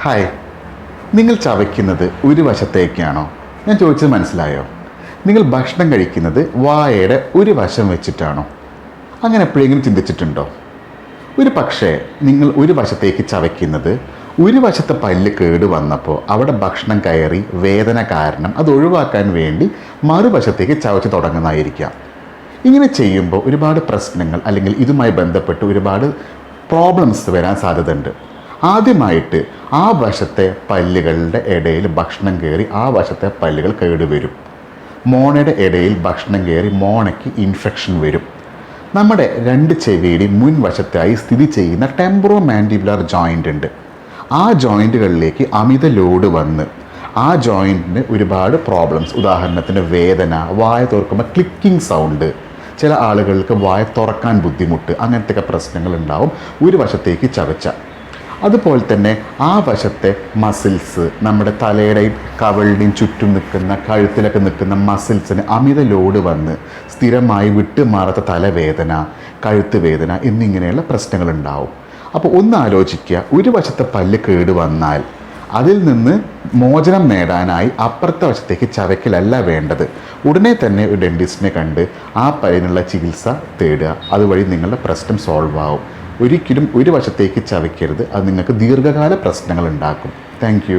Hi, നിങ്ങൾ ചവയ്ക്കുന്നത് ഒരു വശത്തേക്കാണോ? ഞാൻ ചോദിച്ചത് മനസ്സിലായോ? നിങ്ങൾ ഭക്ഷണം കഴിക്കുന്നത് വായയുടെ ഒരു വശം വെച്ചിട്ടാണോ? അങ്ങനെ എപ്പോഴെങ്കിലും ചിന്തിച്ചിട്ടുണ്ടോ? ഒരു പക്ഷേ നിങ്ങൾ ഒരു വശത്തേക്ക് ചവയ്ക്കുന്നത് ഒരു വശത്തെ പല്ല് കേട് വന്നപ്പോൾ അവിടെ ഭക്ഷണം കയറി വേദന കാരണം അത് ഒഴിവാക്കാൻ വേണ്ടി മറുവശത്തേക്ക് ചവച്ച് തുടങ്ങുന്നതായിരിക്കാം. ഇങ്ങനെ ചെയ്യുമ്പോൾ ഒരുപാട് പ്രശ്നങ്ങൾ അല്ലെങ്കിൽ ഇതുമായി ബന്ധപ്പെട്ട് ഒരുപാട് പ്രോബ്ലംസ് വരാൻ സാധ്യതയുണ്ട്. ആദ്യമായിട്ട് ആ വശത്തെ പല്ലുകളുടെ ഇടയിൽ ഭക്ഷണം കയറി ആ വശത്തെ പല്ലുകൾ കേടുവരും. മോണയുടെ ഇടയിൽ ഭക്ഷണം കയറി മോണയ്ക്ക് ഇൻഫെക്ഷൻ വരും. നമ്മുടെ രണ്ട് ചെവിയുടെയും മുൻവശത്തായി സ്ഥിതി ചെയ്യുന്ന ടെമ്പറോ മാൻഡിബുലർ ജോയിൻ്റ് ഉണ്ട്. ആ ജോയിൻറ്റുകളിലേക്ക് അമിത ലോഡ് വന്ന് ആ ജോയിൻറ്റിന് ഒരുപാട് പ്രോബ്ലംസ്, ഉദാഹരണത്തിന് വേദന, വായ തുറക്കുമ്പോൾ ക്ലിക്കിംഗ് സൗണ്ട്, ചില ആളുകൾക്ക് വായ തുറക്കാൻ ബുദ്ധിമുട്ട്, അങ്ങനത്തെയൊക്കെ പ്രശ്നങ്ങൾ ഉണ്ടാവും ഒരു വശത്തേക്ക് ചവച്ച. അതുപോലെ തന്നെ ആ വശത്തെ മസിൽസ്, നമ്മുടെ തലയുടെയും കവിളിൻ്റെയും ചുറ്റും നിൽക്കുന്ന കഴുത്തിലൊക്കെ നിൽക്കുന്ന മസിൽസിന് അമിത ലോഡ് വന്ന് സ്ഥിരമായി വിട്ടുമാറാത്ത തലവേദന, കഴുത്ത് വേദന എന്നിങ്ങനെയുള്ള പ്രശ്നങ്ങളുണ്ടാവും. അപ്പോൾ ഒന്ന് ആലോചിക്കുക, ഒരു വശത്തെ പല്ല് കേട് വന്നാൽ അതിൽ നിന്ന് മോചനം നേടാനായി അപ്പുറത്തെ വശത്തേക്ക് ചവയ്ക്കലല്ല വേണ്ടത്. ഉടനെ തന്നെ ഒരു ഡെൻറ്റിസ്റ്റിനെ കണ്ട് ആ പല്ലിനുള്ള ചികിത്സ തേടുക. അതുവഴി നിങ്ങളുടെ പ്രശ്നം സോൾവ് ആവും. ഒരിക്കലും ഒരു വശത്തേക്ക് ചവയ്ക്കരുത്. അത് നിങ്ങൾക്ക് ദീർഘകാല പ്രശ്നങ്ങൾ ഉണ്ടാക്കും. Thank you.